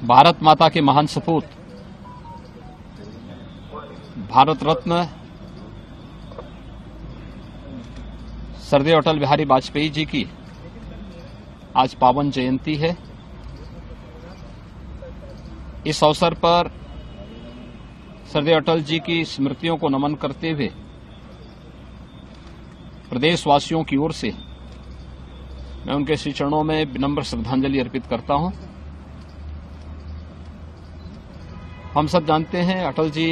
भारत माता के महान सपूत भारत रत्न सरदेव अटल बिहारी वाजपेयी जी की आज पावन जयंती है। इस अवसर पर सरदेव अटल जी की स्मृतियों को नमन करते हुए प्रदेशवासियों की ओर से मैं उनके श्री चरणों में विनम्र श्रद्धांजलि अर्पित करता हूं। हम सब जानते हैं अटल जी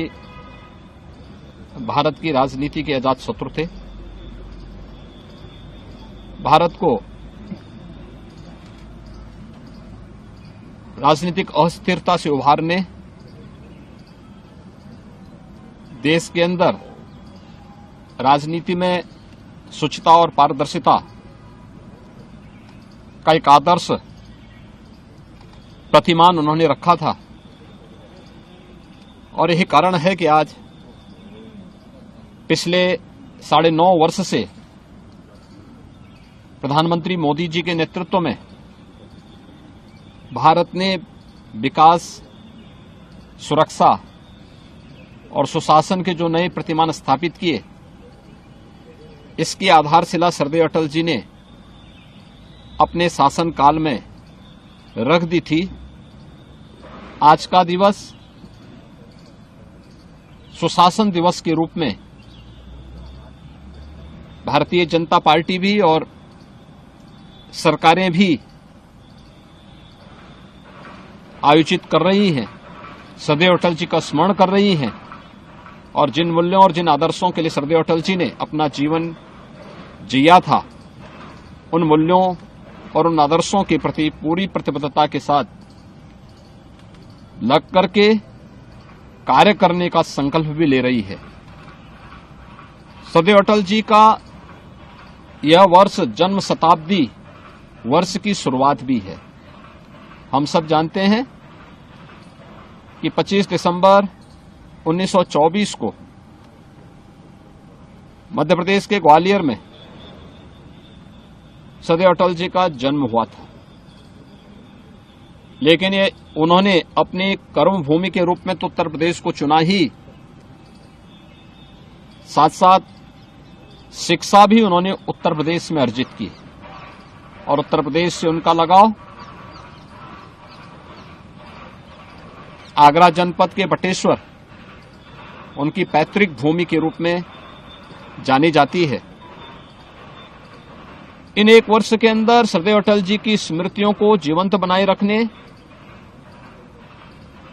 भारत की राजनीति के अजात शत्रु थे। भारत को राजनीतिक अस्थिरता से उभारने, देश के अंदर राजनीति में शुचिता और पारदर्शिता का एक आदर्श प्रतिमान उन्होंने रखा था और यही कारण है कि आज पिछले 9.5 वर्ष से प्रधानमंत्री मोदी जी के नेतृत्व में भारत ने विकास, सुरक्षा और सुशासन के जो नए प्रतिमान स्थापित किए, इसकी आधारशिला सरदेव अटल जी ने अपने शासनकाल में रख दी थी। आज का दिवस सुशासन दिवस के रूप में भारतीय जनता पार्टी भी और सरकारें भी आयोजित कर रही हैं, सरदेव अटल जी का स्मरण कर रही हैं और जिन मूल्यों और जिन आदर्शों के लिए सरदेव अटल जी ने अपना जीवन जिया था, उन मूल्यों और उन आदर्शों के प्रति पूरी प्रतिबद्धता के साथ लग करके कार्य करने का संकल्प भी ले रही है। सरदेव अटल जी का यह वर्ष जन्म शताब्दी वर्ष की शुरुआत भी है। हम सब जानते हैं कि 25 दिसंबर 1924 को मध्य प्रदेश के ग्वालियर में सरदेव अटल जी का जन्म हुआ था, लेकिन ये उन्होंने अपनी कर्म भूमि के रूप में तो उत्तर प्रदेश को चुना ही, साथ साथ शिक्षा भी उन्होंने उत्तर प्रदेश में अर्जित की और उत्तर प्रदेश से उनका लगाव आगरा जनपद के बटेश्वर उनकी पैतृक भूमि के रूप में जानी जाती है। इन 1 वर्ष के अंदर सरदेव अटल जी की स्मृतियों को जीवंत बनाए रखने,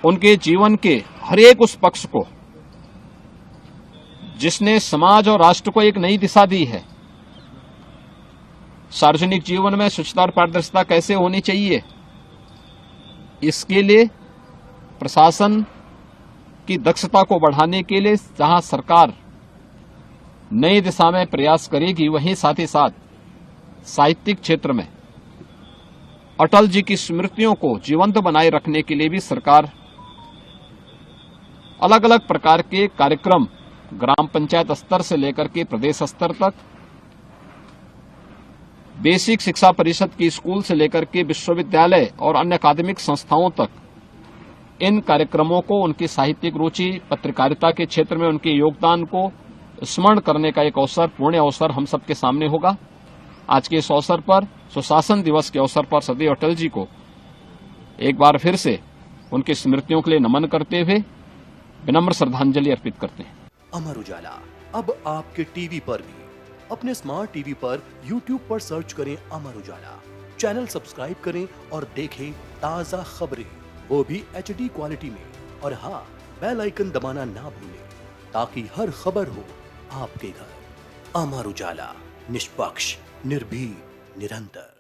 उनके जीवन के हर एक उस पक्ष को जिसने समाज और राष्ट्र को एक नई दिशा दी है, सार्वजनिक जीवन में स्वच्छता और पारदर्शिता कैसे होनी चाहिए, इसके लिए प्रशासन की दक्षता को बढ़ाने के लिए जहां सरकार नई दिशा में प्रयास करेगी, वहीं साथ ही साथ साहित्यिक क्षेत्र में अटल जी की स्मृतियों को जीवंत बनाए रखने के लिए भी सरकार अलग अलग प्रकार के कार्यक्रम ग्राम पंचायत स्तर से लेकर के प्रदेश स्तर तक, बेसिक शिक्षा परिषद की स्कूल से लेकर के विश्वविद्यालय और अन्य अकादमिक संस्थाओं तक इन कार्यक्रमों को उनकी साहित्यिक रुचि, पत्रकारिता के क्षेत्र में उनके योगदान को स्मरण करने का एक अवसर, पुण्य अवसर हम सबके सामने होगा। आज के इस अवसर पर, सुशासन दिवस के अवसर पर सरदेव अटल जी को एक बार फिर से उनकी स्मृतियों के लिए नमन करते हुए विनम्र श्रद्धांजलि अर्पित करते हैं। अमर उजाला अब आपके टीवी पर भी। अपने स्मार्ट टीवी पर YouTube पर सर्च करें अमर उजाला, चैनल सब्सक्राइब करें और देखें ताजा खबरें, वो भी HD क्वालिटी में। और हाँ, बेल आइकन दबाना ना भूलें ताकि हर खबर हो आपके घर। अमर उजाला, निष्पक्ष, निर्भीक, निरंतर।